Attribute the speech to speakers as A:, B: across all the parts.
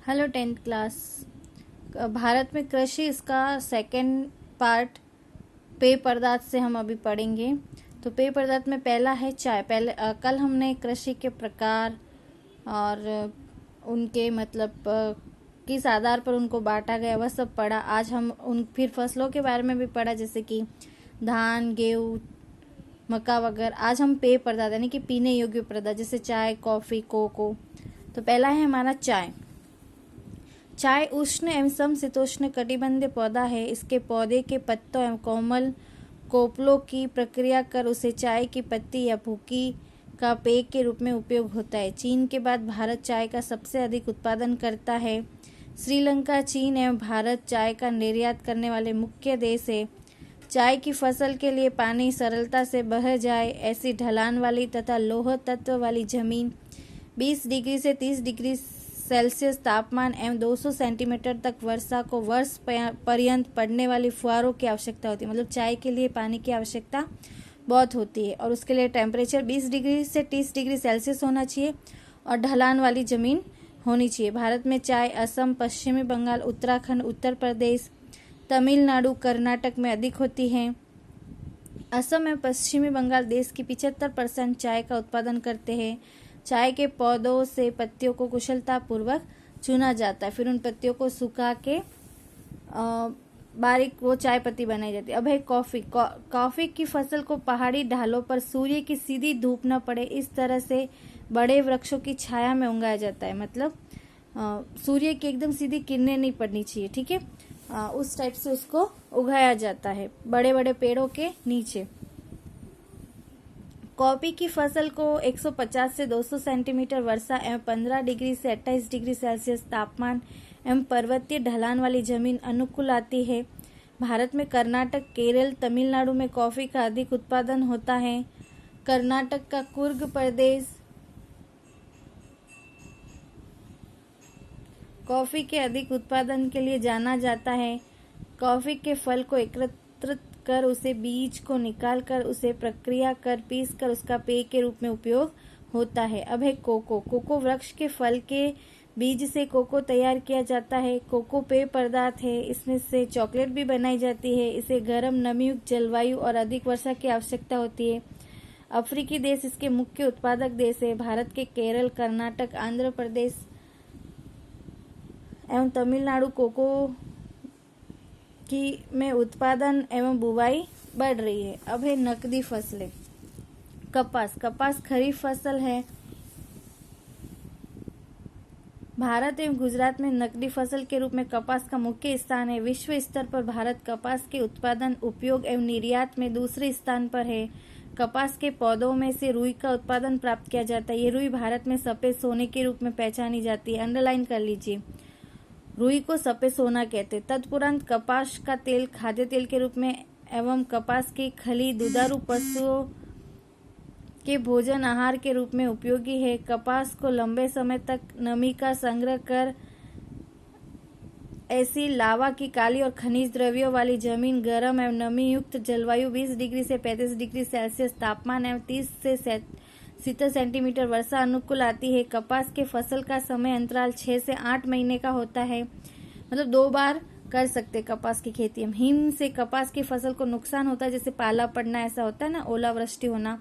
A: Hello 10th class. Bharat में कृषि इसका सेकंड पार्ट पेय पदार्थ से हम अभी पढ़ेंगे। तो पेय पदार्थ में पहला है चाय। कल हमने कृषि के प्रकार और उनके मतलब किस आधार पर उनको बांटा गया वह सब पढ़ा। आज हम फिर फसलों के बारे में भी पढ़ा, जैसे कि धान, गेहूँ, मक्का वगैरह। आज हम पेय पदार्थ यानी कि पीने योग्य पदार्थ जैसे चाय, कॉफ़ी, कोको। तो पहला है हमारा चाय। चाय उष्ण एवं समशीतोष्ण कटिबंधीय पौधा है। इसके पौधे के पत्तों एवं कोमल कोपलों की प्रक्रिया कर उसे चाय की पत्ती या भूकी का पेय के रूप में उपयोग होता है। चीन के बाद भारत चाय का सबसे अधिक उत्पादन करता है। श्रीलंका, चीन एवं भारत चाय का निर्यात करने वाले मुख्य देश है। चाय की फसल के लिए पानी सरलता से बह जाए ऐसी ढलान वाली तथा लौह तत्व वाली जमीन, 20 डिग्री से 30 डिग्री सेल्सियस तापमान एवं 200 सेंटीमीटर तक वर्षा को वर्ष पर्यंत पड़ने वाली फुहारों की आवश्यकता होती है। मतलब चाय के लिए पानी की आवश्यकता बहुत होती है और उसके लिए टेम्परेचर 20 डिग्री से 30 डिग्री सेल्सियस होना चाहिए और ढलान वाली ज़मीन होनी चाहिए। भारत में चाय असम, पश्चिमी बंगाल, उत्तराखंड, उत्तर प्रदेश, तमिलनाडु, कर्नाटक में अधिक होती है। असम एवं पश्चिमी बंगाल देश की 75% चाय का उत्पादन करते हैं। चाय के पौधों से पत्तियों को कुशलता पूर्वक चुना जाता है, फिर उन पत्तियों को सुखा के बारीक वो चाय पत्ती बनाई जाती है। अब है कॉफ़ी। कॉफ़ी की फसल को पहाड़ी ढालों पर सूर्य की सीधी धूप न पड़े इस तरह से बड़े वृक्षों की छाया में उगाया जाता है। मतलब सूर्य की एकदम सीधी किरणें नहीं पड़नी चाहिए, ठीक है। उस टाइप से उसको उगाया जाता है बड़े बड़े पेड़ों के नीचे। कॉफी की फसल को 150 से 200 सेंटीमीटर वर्षा एवं 15 डिग्री से 28 डिग्री सेल्सियस तापमान एवं पर्वतीय ढलान वाली जमीन अनुकूल आती है। भारत में कर्नाटक, केरल, तमिलनाडु में कॉफी का अधिक उत्पादन होता है। कर्नाटक का कुर्ग प्रदेश कॉफी के अधिक उत्पादन के लिए जाना जाता है। कॉफी के फल को एकत्रित कर उसे बीज को निकाल कर उसे प्रक्रिया कर पीस कर उसका पेय के रूप में उपयोग होता है। अब है कोको। कोको वृक्ष के फल के बीज से कोको तैयार किया जाता है। कोको पेय पदार्थ है। इसमें से चॉकलेट भी बनाई जाती है। इसे गर्म, नमीयुक्त जलवायु और अधिक वर्षा की आवश्यकता होती है। अफ्रीकी देश इसके मुख्य उत्पादक देश है। भारत के केरल, कर्नाटक, आंध्र प्रदेश एवं तमिलनाडु कोको की में उत्पादन एवं बुवाई बढ़ रही है। अब है नकदी फसलें। कपास। कपास खरीफ फसल है। भारत एवं गुजरात में नकदी फसल के रूप में कपास का मुख्य स्थान है। विश्व स्तर पर भारत कपास के उत्पादन, उपयोग एवं निर्यात में दूसरे स्थान पर है। कपास के पौधों में से रुई का उत्पादन प्राप्त किया जाता है। ये रुई भारत में सफेद सोने के रूप में पहचानी जाती है। अंडरलाइन कर लीजिए, रुई को सफेद सोना कहते हैं। तत्पुरांत कपास का तेल खाद्य तेल के रूप में एवं कपास की खली दुधारू पशुओं के भोजन आहार के रूप में उपयोगी है। कपास को लंबे समय तक नमी का संग्रह कर ऐसी लावा की काली और खनिज द्रव्यों वाली जमीन, गर्म एवं नमी युक्त जलवायु, 20 डिग्री से 35 डिग्री सेल्सियस तापमान एवं 30 से 70 सेंटीमीटर वर्षा अनुकूल आती है। कपास के फसल का समय अंतराल 6 से 8 महीने का होता है। मतलब 2 बार कर सकते कपास की खेती हम। हिम से कपास की फसल को नुकसान होता है, जैसे पाला पड़ना, ऐसा होता है ना, ओलावृष्टि होना।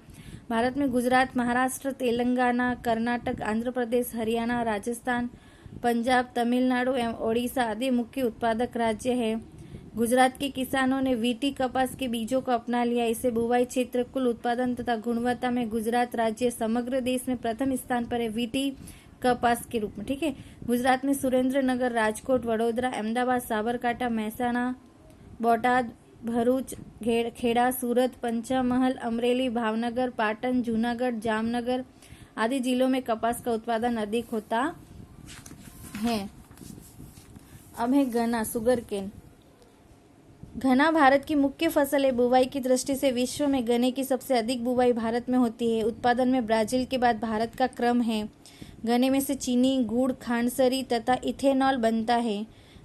A: भारत में गुजरात, महाराष्ट्र, तेलंगाना, कर्नाटक, आंध्र प्रदेश, हरियाणा, राजस्थान, पंजाब, तमिलनाडु एवं ओडिशा आदि मुख्य उत्पादक राज्य है। गुजरात के किसानों ने वीटी कपास के बीजों को अपना लिया। इसे बुवाई क्षेत्र, कुल उत्पादन तथा गुणवत्ता में गुजरात राज्य समग्र देश में प्रथम स्थान पर है वीटी कपास के रूप में, ठीक है। गुजरात में सुरेंद्रनगर, राजकोट, वडोदरा, अहमदाबाद, साबरकांठा, महसाणा, बोटाद, भरूच, खेड़ा, सूरत, पंचमहल, अमरेली, भावनगर, पाटन, जूनागढ़, जामनगर आदि जिलों में कपास का उत्पादन अधिक होता है। अब है गन्ना, सुगर केन। गन्ना भारत की मुख्य फसल है। बुवाई की दृष्टि से विश्व में गन्ने की सबसे अधिक बुवाई भारत में होती है। उत्पादन में ब्राजील के बाद भारत का क्रम है। गन्ने में से चीनी, गुड़, खांडसरी तथा इथेनॉल बनता है।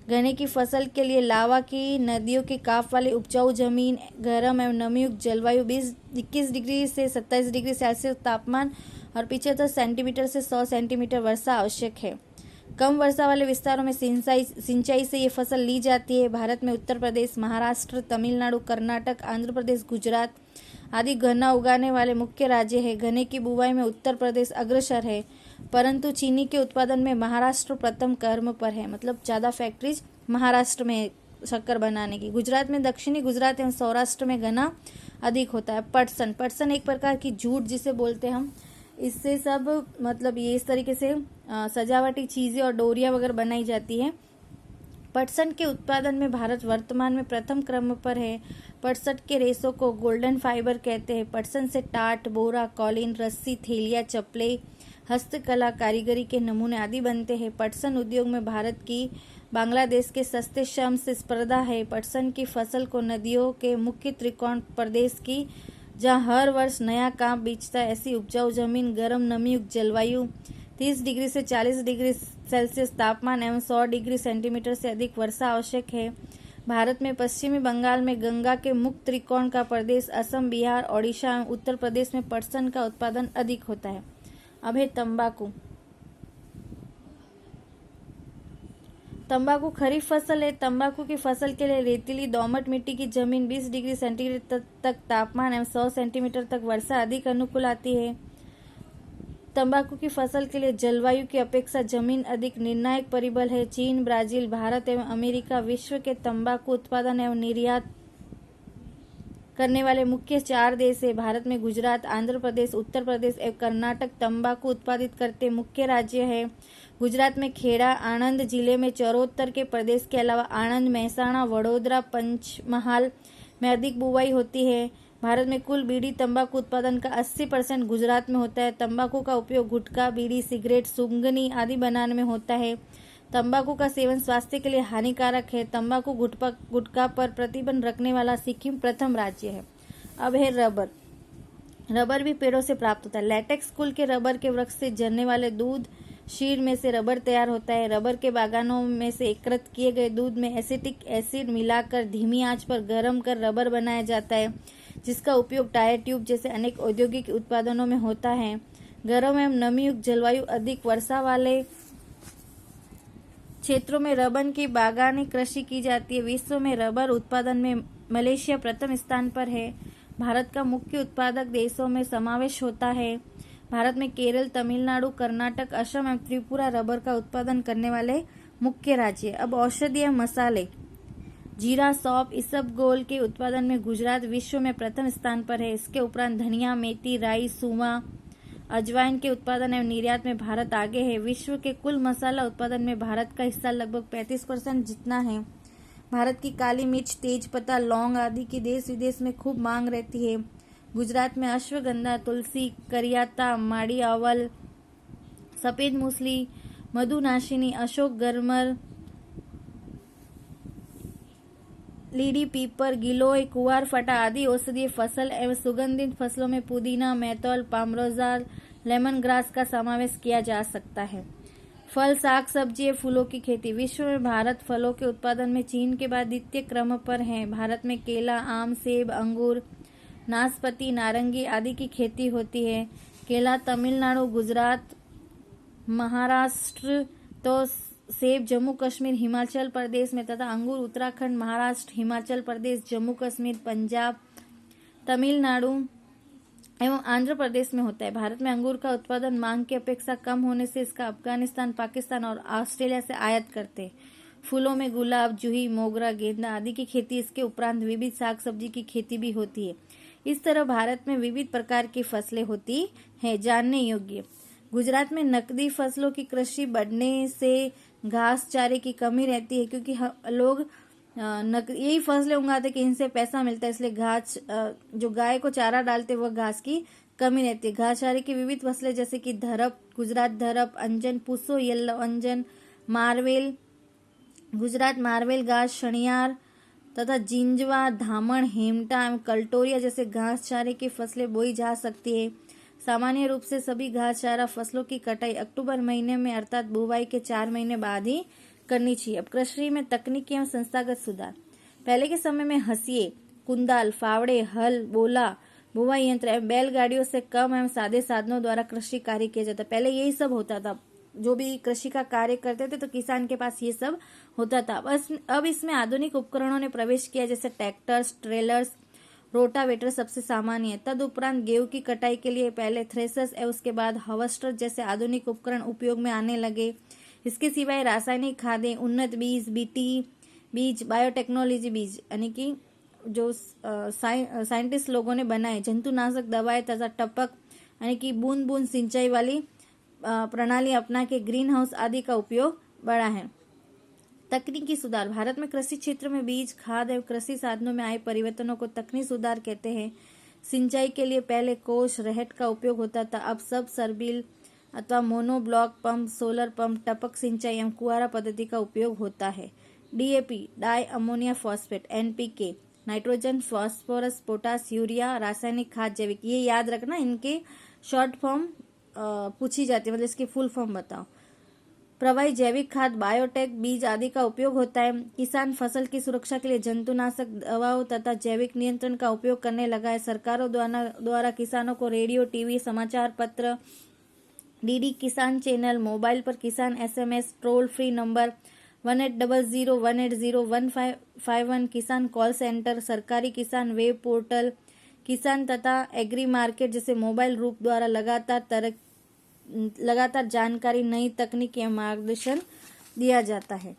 A: गन्ने की फसल के लिए लावा की नदियों के काफ वाली उपजाऊ जमीन, गर्म एवं नमीयुक्त जलवायु, 21 डिग्री से 27 डिग्री सेल्सियस तापमान और 75 सेंटीमीटर से 100 सेंटीमीटर वर्षा आवश्यक है। कम वर्षा वाले विस्तारों में सिंचाई से ये फसल ली जाती है। भारत में उत्तर प्रदेश, महाराष्ट्र, तमिलनाडु, कर्नाटक, आंध्र प्रदेश, गुजरात आदि गन्ना उगाने वाले मुख्य राज्य है। गन्ने की बुवाई में उत्तर प्रदेश अग्रसर है, परंतु चीनी के उत्पादन में महाराष्ट्र प्रथम क्रम पर है। मतलब ज़्यादा फैक्ट्रीज महाराष्ट्र में शक्कर बनाने की। गुजरात में, दक्षिणी गुजरात एवं सौराष्ट्र में गन्ना अधिक होता है। पटसन एक प्रकार की जूट जिसे बोलते हैं हम, इससे सब मतलब ये इस तरीके से सजावटी चीज़ें और डोरियाँ वगैरह बनाई जाती है। पटसन के उत्पादन में भारत वर्तमान में प्रथम क्रम पर है। पटसन के रेशों को गोल्डन फाइबर कहते हैं। पटसन से टाट, बोरा, कॉलिन, रस्सी, थैलियाँ, चप्पलें, हस्तकला, कारीगरी के नमूने आदि बनते हैं। पटसन उद्योग में भारत की बांग्लादेश के सस्ते श्रम से स्पर्धा है। पटसन की फसल को नदियों के मुख्य त्रिकोण प्रदेश की, जहाँ हर वर्ष नया काम बीजता है, ऐसी उपजाऊ जमीन, गर्म नमी युक्त जलवायु, 30 डिग्री से 40 डिग्री सेल्सियस तापमान एवं 100 डिग्री सेंटीमीटर से अधिक वर्षा आवश्यक है। भारत में पश्चिमी बंगाल में गंगा के मुक्त त्रिकोण का प्रदेश, असम, बिहार, ओडिशा एवं उत्तर प्रदेश में पटसन का उत्पादन अधिक होता है। अब है तंबाकू। तंबाकू खरीफ फसल है। तंबाकू की फसल के लिए रेतीली दोमट मिट्टी की जमीन, 20 डिग्री सेंटीग्रेड तक तापमान एवं 100 सेंटीमीटर तक वर्षा अधिक अनुकूल आती है। तंबाकू की फसल के लिए जलवायु की अपेक्षा जमीन अधिक निर्णायक परिबल है। चीन, ब्राजील, भारत एवं अमेरिका विश्व के तंबाकू उत्पादन एवं निर्यात करने वाले मुख्य 4 देश है। भारत में गुजरात, आंध्र प्रदेश, उत्तर प्रदेश एवं कर्नाटक तंबाकू उत्पादित करते मुख्य राज्य है। गुजरात में खेड़ा, आणंद जिले में चौरोत्तर के प्रदेश के अलावा आणंद, महसाणा, वडोदरा, पंचमहाल में अधिक बुवाई होती है। भारत में कुल बीड़ी तंबाकू उत्पादन का 80% गुजरात में होता है। तंबाकू का उपयोग गुटखा, बीड़ी, सिगरेट, सुगंधी आदि बनाने में होता है। तंबाकू का सेवन स्वास्थ्य के लिए हानिकारक है। तंबाकू गुटखा पर प्रतिबंध रखने वाला सिक्किम प्रथम राज्य है। अब है रबर। रबर भी पेड़ों से प्राप्त होता है। लैटेक्स कुल के रबर के वृक्ष से झरने वाले दूध शीर में से रबर तैयार होता है। रबर के बागानों में से एकत्र किए गए दूध में एसिटिक एसिड मिलाकर धीमी आंच पर गर्म कर रबर बनाया जाता है, जिसका उपयोग टायर ट्यूब जैसे अनेक औद्योगिक उत्पादनों में होता है। गर्म एवं नमी युक्त जलवायु, अधिक वर्षा वाले क्षेत्रों में रबर की बागानी कृषि की जाती है। विश्व में रबर उत्पादन में मलेशिया प्रथम स्थान पर है। भारत का मुख्य उत्पादक देशों में समावेश होता है। भारत में केरल, तमिलनाडु, कर्नाटक, असम एवं त्रिपुरा रबर का उत्पादन करने वाले मुख्य राज्य। अब औषधीय मसाले। जीरा, सौंफ, इसबगोल के उत्पादन में गुजरात विश्व में प्रथम स्थान पर है। इसके उपरांत धनिया, मेथी, राई, सूमा, अजवाइन के उत्पादन एवं निर्यात में भारत आगे है। विश्व के कुल मसाला उत्पादन में भारत का हिस्सा लगभग 35% जितना है। भारत की काली मिर्च, तेजपत्ता, लौंग आदि की देश विदेश में खूब मांग रहती है। गुजरात में अश्वगंधा, तुलसी, करियाता, माड़ी आवल, सफेद मूसली, मधुनाशिनी, अशोक गरमर, लीडी, पीपर, गिलोय, कुवार फटा आदि औषधीय फसल एवं सुगंधित फसलों में पुदीना, मेथोल, पामरोजाल, लेमन ग्रास का समावेश किया जा सकता है। फल, साग सब्जी, फूलों की खेती। विश्व में भारत फलों के उत्पादन में चीन के बाद द्वितीय क्रम पर है। भारत में केला, आम, सेब, अंगूर, नाशपाती, नारंगी आदि की खेती होती है। केला तमिलनाडु, गुजरात, महाराष्ट्र तो सेब जम्मू कश्मीर, हिमाचल प्रदेश में तथा अंगूर उत्तराखंड, महाराष्ट्र, हिमाचल प्रदेश, जम्मू कश्मीर, पंजाब, तमिलनाडु एवं आंध्र प्रदेश में होता है। भारत में अंगूर का उत्पादन मांग की अपेक्षा कम होने से इसका अफगानिस्तान, पाकिस्तान और ऑस्ट्रेलिया से आयात करते हैं। फूलों में गुलाब, जूही, मोगरा, गेंदा आदि की खेती। इसके उपरांत विविध साग सब्जी की खेती भी होती है। इस तरह भारत में विविध प्रकार की फसलें होती हैं। जानने योग्य। गुजरात में नकदी फसलों की कृषि बढ़ने से घास चारे की कमी रहती है, क्योंकि लोग यही फसलें उगाते कि इनसे पैसा मिलता है, इसलिए घास जो गाय को चारा डालते वह घास की कमी रहती है। घास चारे की विविध फसलें जैसे कि धरप, गुजरात धरप, अंजन, पुसो, येल्लो अंजन, मारवेल, गुजरात मारवेल घास, शनियार तथा जिंजवा, धामण, हेमटा एवं कल्टोरिया जैसे घास चारे की फसलें बोई जा सकती है। सामान्य रूप से सभी घास चारा फसलों की कटाई अक्टूबर महीने में अर्थात बुवाई के 4 महीने बाद ही करनी चाहिए। अब कृषि में तकनीकी एवं संस्थागत सुधार। पहले के समय में हंसिए, कुंदाल, फावड़े, हल, बोला, बुवाई यंत्र एवं बैलगाड़ियों से कम एवं सादे साधनों द्वारा कृषि कार्य किया जाता। पहले यही सब होता था, जो भी कृषि का कार्य करते थे तो किसान के पास ये सब होता था। बस अब इसमें आधुनिक उपकरणों ने प्रवेश किया, जैसे ट्रैक्टर्स, ट्रेलर्स, रोटावेटर सबसे सामान्य है। तदुपरांत गेहूं की कटाई के लिए पहले थ्रेसर्स और उसके बाद हार्वेस्टर जैसे आधुनिक उपकरण उपयोग में आने लगे। इसके सिवाय रासायनिक खादें, उन्नत बीज, बीटी बीज, बायोटेक्नोलॉजी बीज यानी कि जो साइंटिस्ट लोगों ने बनाए, जंतुनाशक दवाएं तथा टपक यानी कि बूंद बूंद सिंचाई वाली प्रणाली अपना के ग्रीन हाउस आदि का उपयोग बढ़ा है। तकनीकी सुधार। भारत में कृषि क्षेत्र में बीज, खाद एवं कृषि साधनों में आए परिवर्तनों को तकनीकी सुधार कहते हैं। सिंचाई के लिए पहले कोस, रहट का उपयोग होता था, अब सब सरबील अथवा मोनोब्लॉक पंप, सोलर पंप, टपक सिंचाई एवं कुआरा पद्धति का उपयोग होता है। DAP, di ammonia phosphate, NPK, nitrogen, phosphorus, potash, urea, रासायनिक खाद, जैविक, ये याद रखना, इनके शॉर्ट फॉर्म पूछी जाती है, मतलब इसकी फुल फॉर्म बताओ। प्रवाही जैविक खाद, बायोटेक बीज आदि का उपयोग होता है। किसान फसल की सुरक्षा के लिए जंतुनाशक दवाओं तथा जैविक नियंत्रण का उपयोग करने लगा है। सरकारों द्वारा किसानों को रेडियो, टीवी, समाचार पत्र, डीडी किसान चैनल, मोबाइल पर किसान एसएमएस, टोल फ्री नंबर 1800-180-1551, किसान कॉल सेंटर, सरकारी किसान वेब पोर्टल, किसान तथा एग्री मार्केट जैसे मोबाइल रूप द्वारा लगातार जानकारी, नई तकनीक एवं मार्गदर्शन दिया जाता है।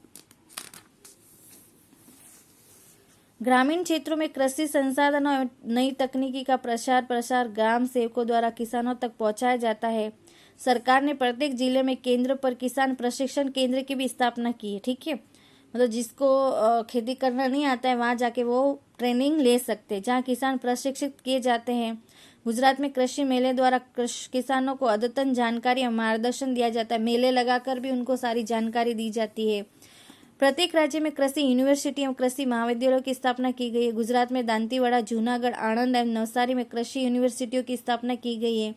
A: ग्रामीण क्षेत्रों में कृषि संसाधनों एवं नई तकनीकी का प्रसार ग्राम सेवकों द्वारा किसानों तक पहुंचाया जाता है। सरकार ने प्रत्येक जिले में केंद्र पर किसान प्रशिक्षण केंद्र की भी स्थापना की है। ठीक है, मतलब जिसको खेती करना नहीं आता है वहां जाके वो ट्रेनिंग ले सकते हैं, जहाँ किसान प्रशिक्षित किए जाते हैं। गुजरात में कृषि मेले द्वारा किसानों को अद्यतन जानकारी और मार्गदर्शन दिया जाता है। मेले लगाकर भी उनको सारी जानकारी दी जाती है। प्रत्येक राज्य में कृषि यूनिवर्सिटी एवं कृषि महाविद्यालयों की स्थापना की गई है। गुजरात में दांतीवाड़ा, जूनागढ़, आणंद एवं नवसारी में कृषि यूनिवर्सिटियों की स्थापना की गई है।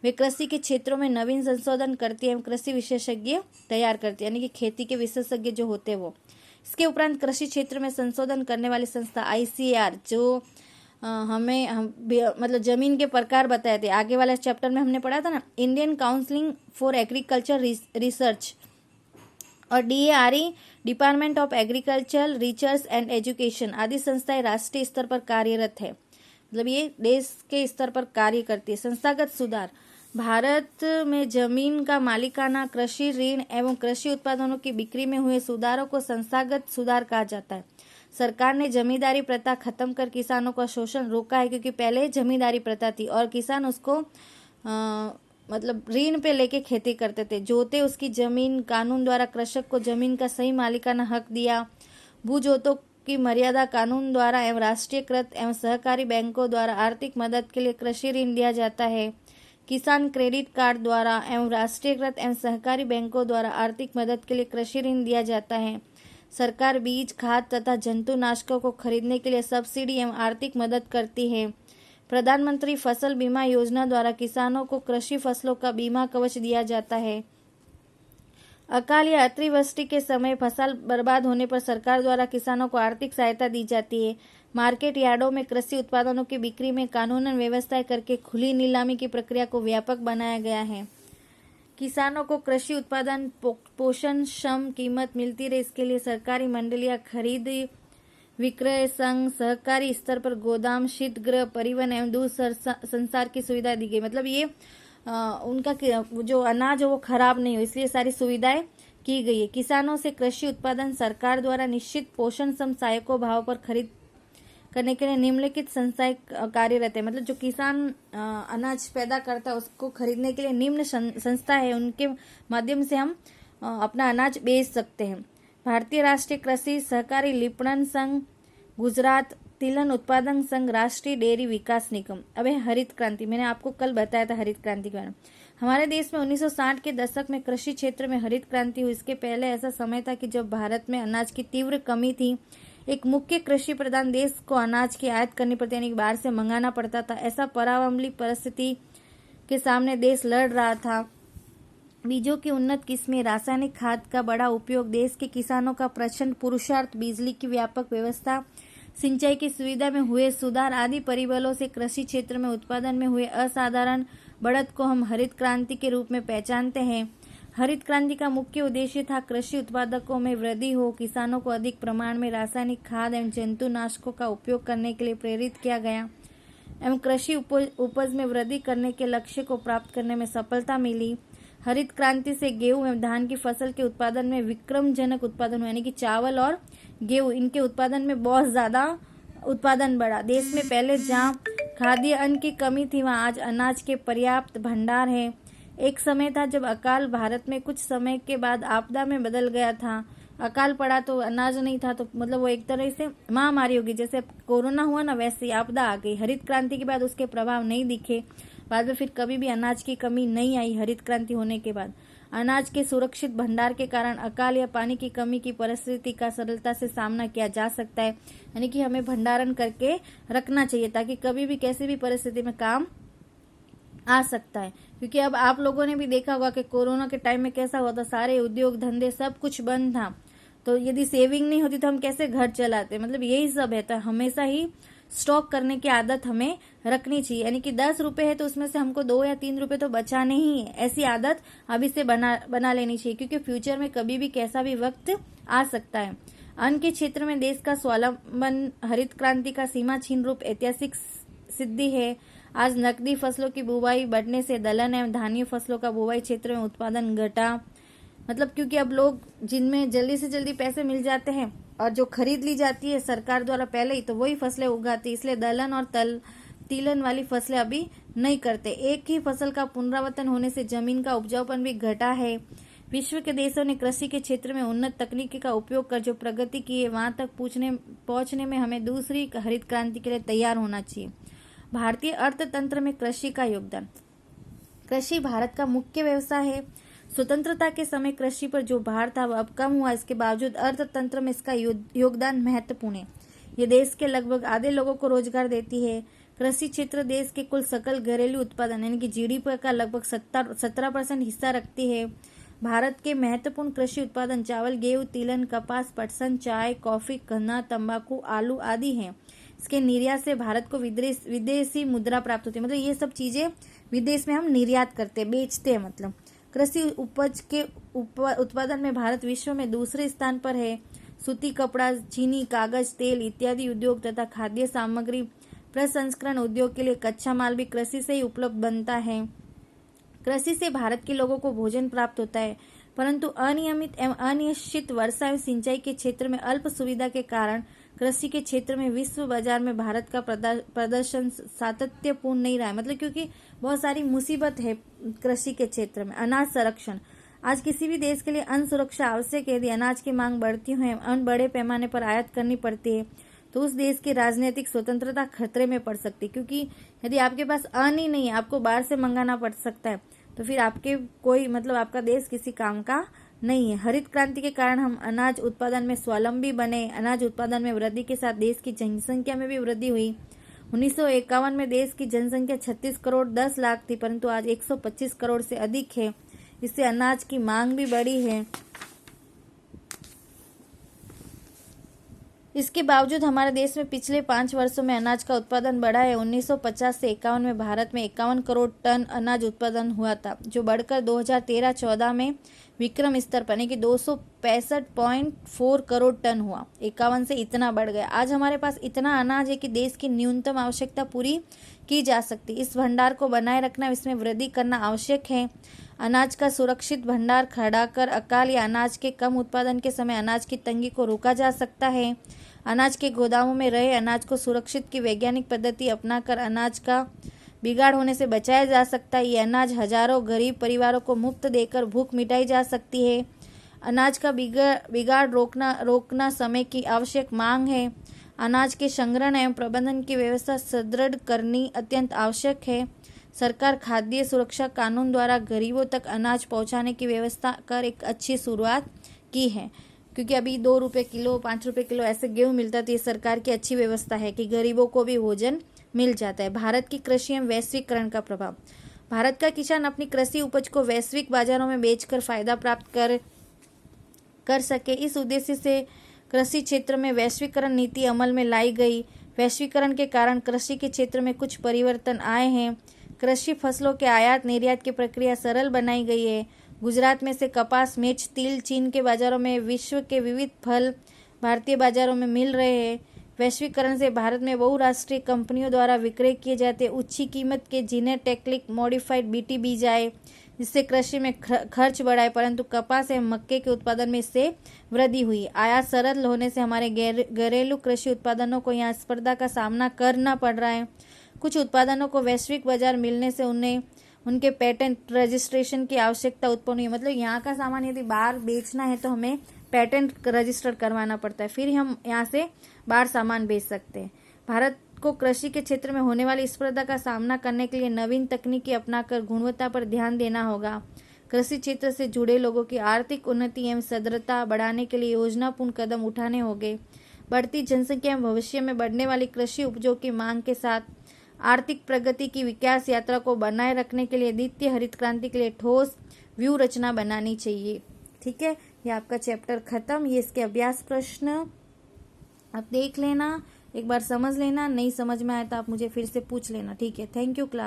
A: वे कृषि के क्षेत्रों में नवीन संशोधन करती है एवं कृषि विशेषज्ञ तैयार करती है, यानी कि खेती के विशेषज्ञ जो होते हैं वो। इसके उपरांत कृषि क्षेत्र में संशोधन करने वाली संस्था आईसीएआर, जो मतलब जमीन के प्रकार बताए थे, आगे वाले चैप्टर में हमने पढ़ा था ना, Indian counselling for agriculture research, और DARE, department of agriculture research and education आदि संस्थाएं राष्ट्रीय स्तर पर कार्यरत है। मतलब ये देश के स्तर पर कार्य करती है। संस्थागत सुधार। भारत में जमीन का मालिकाना, कृषि ऋण एवं कृषि उत्पादनों की बिक्री में हुए सुधारों को संस्थागत सुधार कहा जाता है। सरकार ने जमींदारी प्रथा खत्म कर किसानों का शोषण रोका है, क्योंकि पहले जमींदारी प्रथा थी और किसान उसको मतलब ऋण पे लेके खेती करते थे, जोते उसकी जमीन। कानून द्वारा कृषक को जमीन का सही मालिकाना हक दिया। भू जोतों की मर्यादा कानून द्वारा एवं राष्ट्रीयकृत एवं सहकारी बैंकों द्वारा आर्थिक मदद के लिए कृषि ऋण दिया जाता है। किसान क्रेडिट कार्ड द्वारा एवं राष्ट्रीयकृत एवं सहकारी बैंकों द्वारा आर्थिक मदद के लिए कृषि ऋण दिया जाता है। सरकार बीज, खाद तथा जंतुनाशकों को खरीदने के लिए सब्सिडी एवं आर्थिक मदद करती है। प्रधानमंत्री फसल बीमा योजना द्वारा किसानों को कृषि फसलों का बीमा कवच दिया जाता है। अकाल या अतिवृष्टि के समय फसल बर्बाद होने पर सरकार द्वारा किसानों को आर्थिक सहायता दी जाती है। मार्केट यार्डों में कृषि उत्पादनों की बिक्री में कानूनन व्यवस्थाएं करके खुली नीलामी की प्रक्रिया को व्यापक बनाया गया है। किसानों को कृषि उत्पादन, पोषण, श्रम, कीमत मिलती रहे, इसके लिए सरकारी मंडलियां, खरीद विक्रय संघ, सहकारी स्तर पर गोदाम, शीतगृह, परिवहन एवं दूध संसार की सुविधा दी गई। मतलब ये उनका जो अनाज हो वो खराब नहीं हो, इसलिए सारी सुविधाएं की गई है। किसानों से कृषि उत्पादन सरकार द्वारा निश्चित पोषण सम सहायकों भाव पर खरीद करने के लिए निम्नलिखित संस्थाएं कार्यरत है। मतलब जो किसान अनाज पैदा करता है उसको खरीदने के लिए निम्न संस्था है, उनके माध्यम से हम अपना अनाज बेच सकते हैं। भारतीय राष्ट्रीय कृषि सहकारी विपणन संघ, गुजरात तिलहन उत्पादन संघ, राष्ट्रीय डेयरी विकास निगम। अब है हरित क्रांति, मैंने आपको कल बताया था हरित क्रांति के बारे में। हमारे देश में 1960 के दशक में कृषि क्षेत्र में हरित क्रांति हुई। इसके पहले ऐसा समय था कि जब भारत में अनाज की तीव्र कमी थी, एक मुख्य कृषि प्रधान देश को अनाज की आयात करनी पड़ती, यानी बाहर से मंगाना पड़ता था। ऐसा परावलंबी परिस्थिति के सामने देश लड़ रहा था। बीजों की उन्नत किस्में, रासायनिक खाद का बड़ा उपयोग, देश के किसानों का प्रचंड पुरुषार्थ, बिजली की व्यापक व्यवस्था, सिंचाई की सुविधा में हुए सुधार आदि परिबलों से कृषि क्षेत्र में उत्पादन में हुए असाधारण बढ़त को हम हरित क्रांति के रूप में पहचानते हैं। हरित क्रांति का मुख्य उद्देश्य था कृषि उत्पादकों में वृद्धि हो, किसानों को अधिक प्रमाण में रासायनिक खाद एवं जंतुनाशकों का उपयोग करने के लिए प्रेरित किया गया एवं कृषि उपज में वृद्धि करने के लक्ष्य को प्राप्त करने में सफलता मिली। हरित क्रांति से गेहूं एवं धान की फसल के उत्पादन में विक्रमजनक उत्पादन हुआ, यानी कि चावल और गेहूं इनके उत्पादन में बहुत ज्यादा उत्पादन बढ़ा। देश में पहले जहां खाद्य अन्न की कमी थी वहां आज अनाज के पर्याप्त भंडार है। एक समय था जब अकाल भारत में कुछ समय के बाद आपदा में बदल गया था। अकाल पड़ा तो अनाज नहीं था, तो मतलब वो एक तरह से महामारी होगी। जैसे कोरोना हुआ ना, वैसे आपदा आ गई। हरित क्रांति के बाद उसके प्रभाव नहीं दिखे। बाद में फिर कभी भी अनाज की कमी नहीं आई। हरित क्रांति होने के बाद अनाज के सुरक्षित भंडार के कारण अकाल या पानी की कमी की परिस्थिति का सरलता से सामना किया जा सकता है। यानी कि हमें भंडारण करके रखना चाहिए ताकि कभी भी कैसी भी परिस्थिति में काम आ सकता है। क्योंकि अब आप लोगों ने भी देखा होगा कि कोरोना के टाइम में कैसा हुआ था, सारे उद्योग धंधे सब कुछ बंद था। तो यदि सेविंग नहीं होती तो हम कैसे घर चलाते। मतलब यही सब है। तो हमेशा ही स्टॉक करने की आदत हमें रखनी चाहिए। यानी कि 10 रुपए है तो उसमें से हमको 2 या 3 रुपए तो बचाने ही है। ऐसी आदत अभी से बना लेनी चाहिए, क्योंकि फ्यूचर में कभी भी कैसा भी वक्त आ सकता है। अन्न के क्षेत्र में देश का स्वावलंबन हरित क्रांति का सीमा छीन रूप ऐतिहासिक सिद्धि है। आज नकदी फसलों की बुवाई बढ़ने से दलहन एवं धान्य फसलों का बुवाई क्षेत्र में उत्पादन घटा। मतलब क्योंकि अब लोग जिनमें जल्दी से जल्दी पैसे मिल जाते हैं और जो खरीद ली जाती है सरकार द्वारा पहले ही, तो वही फसलें उगाती है। इसलिए दलहन और तिलहन वाली फसलें अभी नहीं करते। एक ही फसल का पुनरावर्तन होने से जमीन का उपजाऊपन भी घटा है। विश्व के देशों ने कृषि के क्षेत्र में उन्नत तकनीकी का उपयोग कर जो प्रगति की है, वहां तक पहुंचने में हमें दूसरी हरित क्रांति के लिए तैयार होना चाहिए। भारतीय अर्थतंत्र में कृषि का योगदान। कृषि भारत का मुख्य व्यवसाय है। स्वतंत्रता के समय कृषि पर जो भार था वह अब कम हुआ। इसके बावजूद अर्थतंत्र में इसका योगदान महत्वपूर्ण है। ये देश के लगभग आधे लोगों को रोजगार देती है। कृषि क्षेत्र देश के कुल सकल घरेलू उत्पादन यानी कि जीडीपी का लगभग 17% हिस्सा रखती है। भारत के महत्वपूर्ण कृषि उत्पादन चावल, गेहूं, तिलहन, कपास, पटसन, चाय, कॉफी, गन्ना, तंबाकू, आलू आदि हैं। इसके निर्यात से भारत को विदेशी मुद्रा प्राप्त होती है। मतलब ये सब चीजें विदेश में हम निर्यात करते, बेचते हैं। मतलब कृषि उपज के उत्पादन में भारत विश्व में दूसरे स्थान पर है। सूती कपड़ा, चीनी, कागज, तेल इत्यादि उद्योग तथा खाद्य सामग्री प्रसंस्करण उद्योग के लिए कच्चा माल भी कृषि से ही उपलब्ध बनता है। कृषि से भारत के लोगों को भोजन प्राप्त होता है, परंतु अनियमित एवं अनिश्चित वर्षा एवं सिंचाई के क्षेत्र में अल्प सुविधा के कारण कृषि के क्षेत्र में विश्व बाजार में भारत का प्रदर्शन सातत्यपूर्ण नहीं रहा है। मतलब क्योंकि बहुत सारी मुसीबत है कृषि के क्षेत्र में। अनाज संरक्षण। आज किसी भी देश के लिए अन्न सुरक्षा आवश्यक है। यदि अनाज की मांग बढ़ती है, अन्न बड़े पैमाने पर आयात करनी पड़ती है, तो उस देश की राजनीतिक स्वतंत्रता खतरे में पड़ सकती है। क्योंकि यदि आपके पास अन्न ही नहीं है, आपको बाहर से मंगाना पड़ सकता है, तो फिर आपके कोई मतलब आपका देश किसी काम का नहीं है। हरित क्रांति के कारण हम अनाज उत्पादन में स्वावलंबी बने। अनाज उत्पादन में वृद्धि के साथ देश की जनसंख्या में भी वृद्धि हुई। 1951 में देश की जनसंख्या 36 करोड़ 10 लाख थी, परंतु आज 125 करोड़ से अधिक है। इससे अनाज की मांग भी बढ़ी है। इसके बावजूद हमारे देश में पिछले 5 वर्षों में अनाज का उत्पादन बढ़ा है। 1950 से 51 में भारत में 51 करोड़ टन अनाज उत्पादन हुआ था, जो बढ़कर 2013-14 में विक्रम स्तर पर यानी कि 265.4 करोड़ टन हुआ। 51 से इतना बढ़ गया। आज हमारे पास इतना अनाज है कि देश की न्यूनतम आवश्यकता पूरी की जा सकती। इस भंडार को बनाए रखना, इसमें वृद्धि करना आवश्यक है। अनाज का सुरक्षित भंडार खड़ा कर अकाल या अनाज के कम उत्पादन के समय अनाज की तंगी को रोका जा सकता है। अनाज के गोदामों में रहे अनाज को सुरक्षित की वैज्ञानिक पद्धति अपनाकर अनाज का बिगाड़ होने से बचाया जा सकता है। ये अनाज हजारों गरीब परिवारों को मुफ्त देकर भूख मिटाई जा सकती है। अनाज का बिगाड़ रोकना समय की आवश्यक मांग है। अनाज के संग्रहण एवं प्रबंधन की व्यवस्था सुदृढ़ करनी अत्यंत आवश्यक है। सरकार खाद्य सुरक्षा कानून द्वारा गरीबों तक अनाज पहुंचाने की व्यवस्था कर एक अच्छी शुरुआत की है। क्योंकि अभी 2 रुपये किलो 5 रुपये किलो ऐसे गेहूं मिलता है, तो ये सरकार की अच्छी व्यवस्था है कि गरीबों को भी भोजन मिल जाता है। भारत की कृषि एवं वैश्वीकरण का प्रभाव। भारत का किसान अपनी कृषि उपज को वैश्विक बाजारों में बेचकर फायदा प्राप्त कर सके, इस उद्देश्य से कृषि क्षेत्र में वैश्वीकरण नीति अमल में लाई गई। वैश्वीकरण के कारण कृषि के क्षेत्र में कुछ परिवर्तन आए हैं। कृषि फसलों के आयात निर्यात की प्रक्रिया सरल बनाई गई है। गुजरात में से कपास, मिर्च, तिल चीन के बाजारों में, विश्व के विविध फल भारतीय बाजारों में मिल रहे हैं। वैश्वीकरण से भारत में बहुराष्ट्रीय कंपनियों द्वारा विक्रय किए जाते उच्च कीमत के जीनेटिकली मॉडिफाइड बीटी बीज आए, जिससे कृषि में खर्च बढ़ा है, परंतु कपास एवं मक्के के उत्पादन में इससे वृद्धि हुई। आयात सरल होने से हमारे घरेलू कृषि उत्पादनों को यहाँ स्पर्धा का सामना करना पड़ रहा है। कुछ उत्पादनों को वैश्विक बाजार मिलने से उन्हें उनके पेटेंट रजिस्ट्रेशन की आवश्यकता उत्पन्न हुई। मतलब यहाँ का सामान यदि बाहर बेचना है तो हमें पेटेंट रजिस्टर करवाना पड़ता है, फिर हम यहाँ से बाहर सामान बेच सकते हैं। भारत को कृषि के क्षेत्र में होने वाली स्पर्धा का सामना करने के लिए नवीन तकनीकी अपनाकर गुणवत्ता पर ध्यान देना होगा। कृषि क्षेत्र से जुड़े लोगों की आर्थिक उन्नति एवं सदृढ़ता बढ़ाने के लिए योजनापूर्ण कदम उठाने होंगे। बढ़ती जनसंख्या एवं भविष्य में बढ़ने वाली कृषि उपजों की मांग के साथ आर्थिक प्रगति की विकास यात्रा को बनाए रखने के लिए द्वितीय हरित क्रांति के लिए ठोस व्यूह रचना बनानी चाहिए। ठीक है, ये आपका चैप्टर खत्म। ये इसके अभ्यास प्रश्न आप देख लेना, एक बार समझ लेना, नहीं समझ में आया तो आप मुझे फिर से पूछ लेना। ठीक है, थैंक यू क्लास।